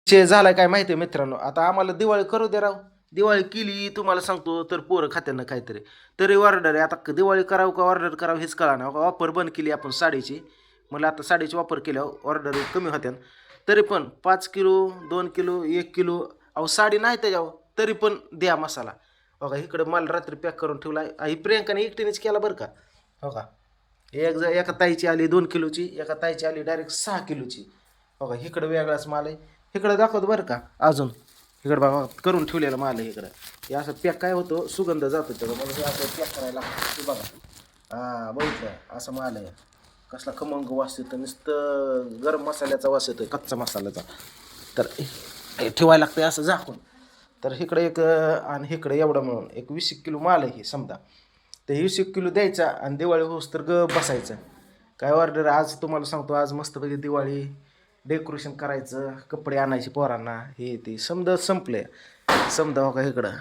झालाय काय माहिती आहे मित्रांनो, आता आम्हाला दिवाळी करू दे राव. दिवाळी केली तुम्हाला सांगतो तर पोरं खात्यानं काहीतरी. तरी ऑर्डर आहे आता, दिवाळी करावं का ऑर्डर करावं हेच कळा ना. ऑफर बंद केली आपण साडीची. मला आता साडीची वापर केल्यावर ऑर्डर कमी होत्या. तरी पण 5 किलो 2 किलो 1 किलो अहो साडी नाही त्याच्यावर, तरी पण द्या मसाला. बघा इकडं माल रात्री पॅक करून ठेवला. ही प्रियंकाने एकटीनेच केला बरं का. हो का, एका ताईची आली 2 किलोची, एका ताईची आली डायरेक्ट 6 किलोची. बघा इकडं वेगळाच माल आहे. इकडं दाखवतो बरं का अजून. इकडं बघा करून ठेवलेला माल आहे इकडं. हे असं पॅक काय होतो, सुगंध जातो त्याचा, मला हे असं पॅक करायला लागतं. हे बघा बघितलं असं माल आहे. कसला खमंग वास येतो, नुसतं गरम मसाल्याचा वास येतो, कच्चा मसाल्याचा. तर हे ठेवायला लागतं असं झाकून. तर इकडं एक आणि इकडं एवढं मिळून एक 20 किलो माल आहे हे समजा. तर 20 किलो द्यायचा आणि दिवाळी होस तर बसायचं. काय ऑर्डर आज तुम्हाला सांगतो, आज मस्तपैकी दिवाळी डेकोरेशन करायचं, कपडे आणायचे पोरांना, हे ते समजा संपले. समजा हो का इकडं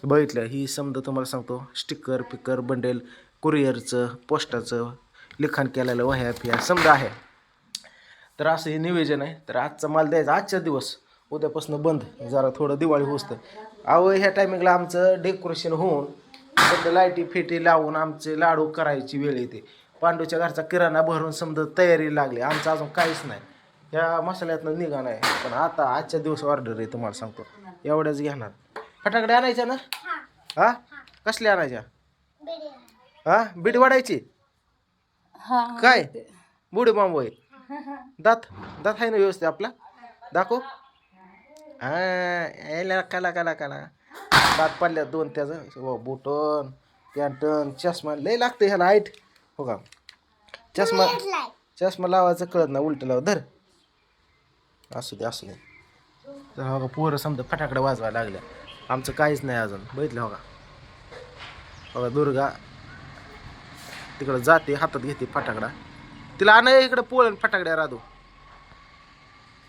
बघितलं, ही समजा तुम्हाला सांगतो स्टिकर पिकर बंडेल कुरिअरचं पोस्टाचं लिखाण केलेलं वह्या फिया समजा आहे. तर असं हे नियोजन आहे. तर आजचा माल द्यायचा आजच्या दिवस, उद्यापासून बंद. जरा थोडं दिवाळी होतं अहो. ह्या टायमिंगला आमचं डेकोरेशन होऊन सध्या लाईटी फेटी लावून आमचे लाडू करायची वेळ येते. पांडूच्या घरचा किराणा भरून समजा तयारी लागली, आमचं अजून काहीच नाही. ह्या मसाल्यातनं निघा नाही. पण आता आजच्या दिवस ऑर्डर आहे तुम्हाला सांगतो, एवढ्याच घेणार. फटाकडे आणायच्या ना? हा कसल्या आणायच्या? हा बीड वाढायची काय? बुडी बांबू आहे. दात दात आहे ना व्यवस्थित आपला? दाखव. हा यायला काला काला काला दात पडल्यात 2 त्याचं. बुटन पॅन्टन चष्मा लय लागतं ह्याला हाईट. हो का, चष्मा लावायचं कळत ना, उलट लाव धर. असू दे असू दे. तर हो का पोरं समजा फटाकडे वाजवायला लागल्या, आमचं काहीच नाही अजून. बघितलं हो का. बघा दुर्गा तिकडं जाते हातात घेते फटाकडा. तिला आण इकडं पोळण फटाकड्या राधू.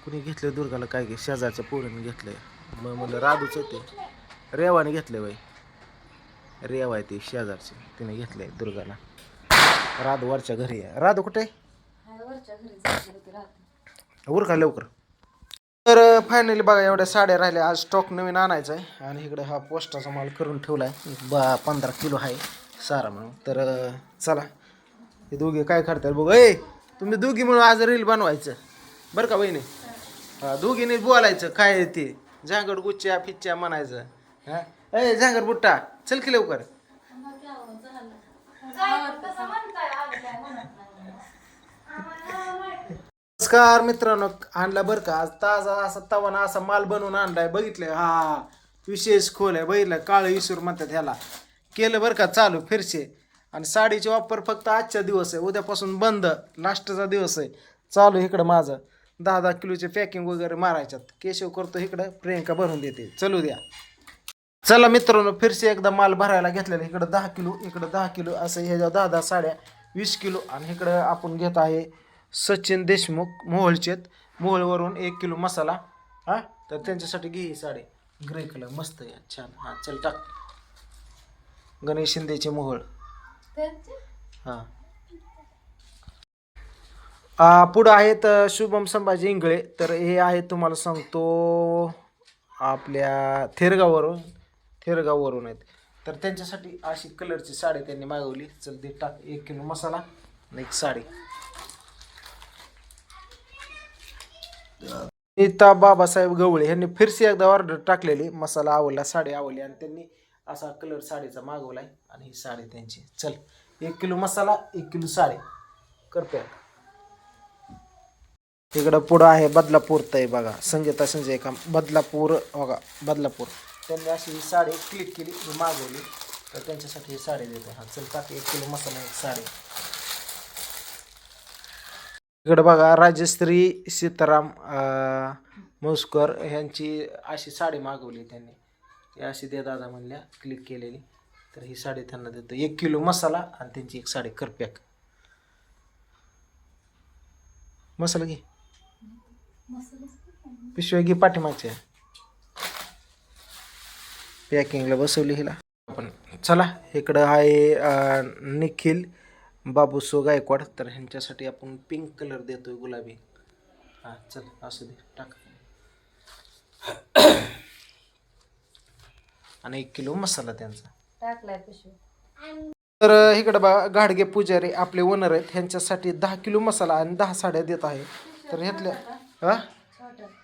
कुणी घेतलं दुर्गाला काय घे, शेजारच्या पोरीने घेतलंय. मग म्हणलं राधूच ते रेवाने घेतलंय बाई. रेवा आहे ती शेजारची, तिने घेतलंय दुर्गाला. राधू वरच्या घरी आहे. राधू कुठे आहे? उरका लवकर. तर फायनली बघा एवढ्या साड्या राहिल्या. आज स्टॉक नवीन आणायचा आहे. आणि इकडे हा पोस्टाचा माल करून ठेवला आहे. 15 किलो आहे सारा म्हणून. तर चला हे दोघे काय करतात बघ. तुम्ही दोघी म्हणून आज रील बनवायचं बरं का बहिणी. दोघीने बोलायचं काय ते झांगड गुच्च्या फिच्च्या म्हणायचं. हा झांगड बुट्टा चल की लवकर. नमस्कार मित्रांनो, आणला बरं का आज ताजा असा तवाना असा माल बनवून आणलाय. बघितलंय हा विशेष खोल आहे. बघितलं काळं इसूर म्हणतात ह्याला. केलं बरं का चालू फिरशे. आणि साडीची वापर फक्त आजच्या दिवस आहे, उद्यापासून बंद. लास्टचा दिवस आहे. चालू इकडं माझं 10-10 किलोचे पॅकिंग वगैरे मारायच्यात. केशव करतो इकडं, प्रियंका भरून देते. चलू द्या. चला मित्रांनो, फिरसे एकदा माल भरायला घेतलेला. इकडं 10 किलो इकडं 10 किलो असं ह्याच्या 10-10 साड्या 20 किलो. आणि इकडं आपण घेत आहे सचिन देशमुख मोहोळचेत. मोहोळवरून 1 किलो मसाला. हा तर त्यांच्यासाठी घे ही साडी ग्रे कलर मस्त आहे छान. हा चल टाक. गणेश शिंदेचे मोहोळ. पुढं आहेत शुभम संभाजी इंगळे. तर हे आहेत तुम्हाला सांगतो आपल्या थेरगाववरून आहेत. तर त्यांच्यासाठी अशी कलरची साडी त्यांनी मागवली. चल दे टाक. 1 किलो मसाला आणि एक साडी. नीता बाबासाहेब गवळे यांनी फिरशी एकदा ऑर्डर टाकलेली. मसाला आवडला, साडी आवडली आणि त्यांनी असा कलर साडीचा मागवलाय. आणि ही साडी त्यांची. चल 1 किलो मसाला 1 किलो साडी कर पॅक. इकडं पुढं आहे बदलापूर ताई बघा, संगीता संजय का बदलापूर बघा बदलापूर. त्यांनी अशी ही साडी क्लिक केली, मी मागवली. तर त्यांच्यासाठी ही साडी देतो. हा चल टाक 1 किलो मसाला एक साडी. इकडं बघा राजश्री सीताराम मुस्कर ह्यांची अशी साडी मागवली त्यांनी. ती अशी दे दादा म्हणल्या क्लिक केलेली. तर ही साडी त्यांना देतो. 1 किलो मसाला आणि त्यांची एक साडी कर पॅक. मसाला घे, पिशव्या घे पाठीमागच्या. पॅकिंगला बसवली हिला आपण. चला इकडं आहे निखिल बाबूसो गायकवाड. तर ह्यांच्यासाठी आपण पिंक कलर देतोय गुलाबी. हां चल असू दे टाक. आणि 1 किलो मसाला त्यांचा. टाकलाय पिशवी. तर इकडं बघा घाडगे पुजारी आपले ओनर आहेत, ह्यांच्यासाठी 10 किलो मसाला आणि 10 साड्या देत आहे. तर ह्यातल्या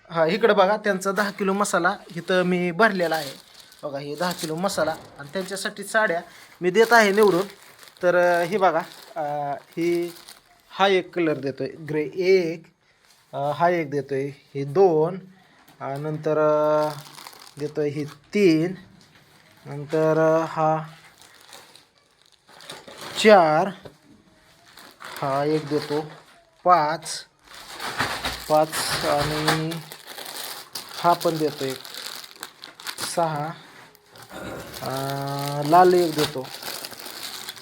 हा इकडं बघा त्यांचा 10 किलो मसाला इथं मी भरलेला आहे. बघा हे 10 किलो मसाला आणि त्यांच्यासाठी साड्या मी देत आहे निवडून. तर ही बघा ही हा एक कलर देतोय ग्रे एक, हा एक देतोय, हे 2, नंतर देतोय ही 3, नंतर हा 4, हा एक देतो 5 आणि हा पण देतो एक 6, लाल एक देतो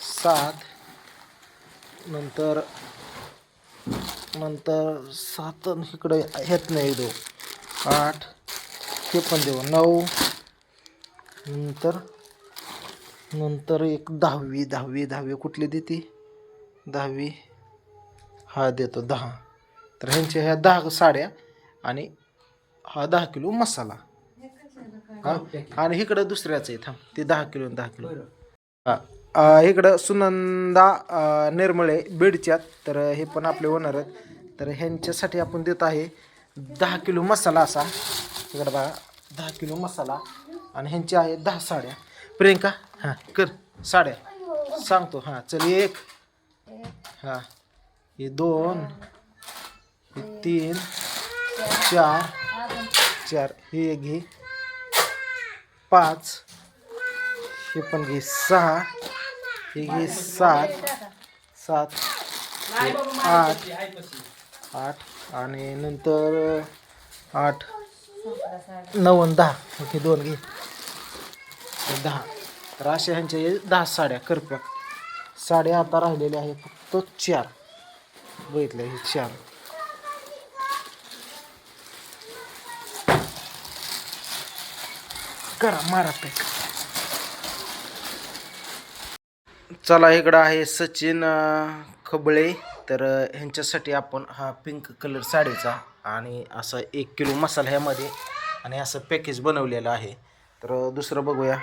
7, नंतर 7 इकडे हेत नाही देऊ 8, हे पण देऊ 9, नंतर एक 10वी कुठली देते 10वी, हा देतो 10. तर ह्यांच्या ह्या 10 साड्या आणि हा 10 किलो मसाला. हा आणि इकडं दुसऱ्याच आहे थांब ते 10 किलो 10 किलो. हा इकडं सुनंदा निर्मळे बीडच्यात. तर हे पण आपले ओनर आहेत. तर ह्यांच्यासाठी आपण देत आहे 10 किलो मसाला असा. इकडं बघा 10 किलो मसाला आणि ह्यांचे आहे 10 साड्या. प्रियंका हां कर साड्या सांगतो. हां चल 1, हां हे 2, हे 3, 4 हे एक घे 5, हे पण घे 6, हे घे 7 8 आणि नंतर 8 9 आणि 10 हे 2 घे 10. तर अशा ह्यांच्या 10 साड्या करप्याक. साड्या आता राहिलेल्या आहे फक्त 4. बघितलं हे 4. करा मारा पॅक. चला इकडं आहे सचिन खबळे. तर ह्यांच्यासाठी आपण हा पिंक कलर साडीचा आणि असं 1 किलो मसाला ह्यामध्ये आणि असं पॅकेज बनवलेलं आहे. तर दुसरं बघूया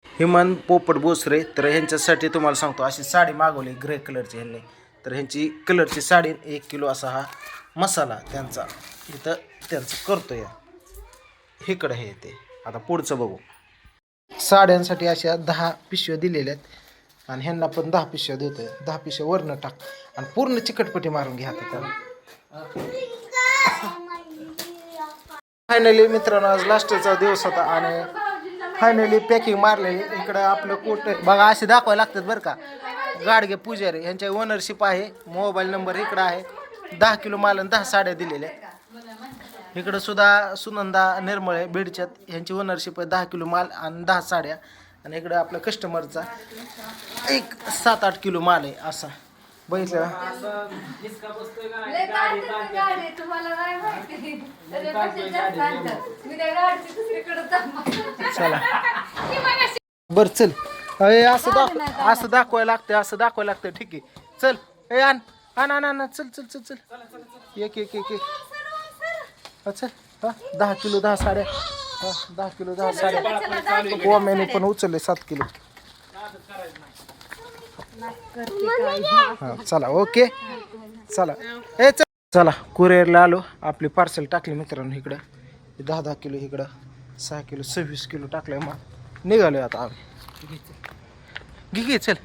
हेमंत पोपट बोसरे. तर ह्यांच्यासाठी तुम्हाला सांगतो अशी साडी मागवली ग्रे कलरची ह्यांनी. तर ह्यांची कलरची साडी 1 किलो असा हा मसाला त्यांचा इथं त्यांचं करतो या इकडं हे ते. आता पुढचं बघू. साड्यांसाठी अशा 10 पिशव्या दिलेल्या आहेत आणि ह्यांना पण 10 पिशव्या देतोय. 10 पिशव्या वरनं टाक आणि पूर्ण चिकटपट्टी मारून घ्या आता त्याला. फायनली मित्रांनो आज लास्टचा दिवस होता आणि फायनली पॅकिंग मारलेली. इकडं आपलं कोट बघा असे दाखवायला लागतात बरं का. गाडगे पुजारी यांच्या ओनरशिप आहे. मोबाईल नंबर इकडं आहे. 10 किलो माल आणि 10 साड्या दिलेल्या. इकडं सुद्धा सुनंदा निर्मळे बीडच्यात ह्यांची ओनरशिप आहे. 10 किलो माल आणि 10 साड्या आणि इकडं आपल्या कस्टमरचा एक 7-8 किलो माल आहे असा. बघितलं चला बरं चल. असं दाखवायला लागतं असं दाखवायला लागतं. ठीक आहे चल. ए आण चल चल चल चल एक चल. हा 10 किलो 10 साड्या. हा 10 किलो 10 साड्या. कोम्याने पण उचलले 7 किलो. हा चला ओके चला. ए चला कुरिअरला आलो. आपली पार्सल टाकली मित्रांनो इकडं 10 किलो इकडं 6 किलो 26 किलो टाकलंय. मग निघालोय आता आम्ही. घे चल.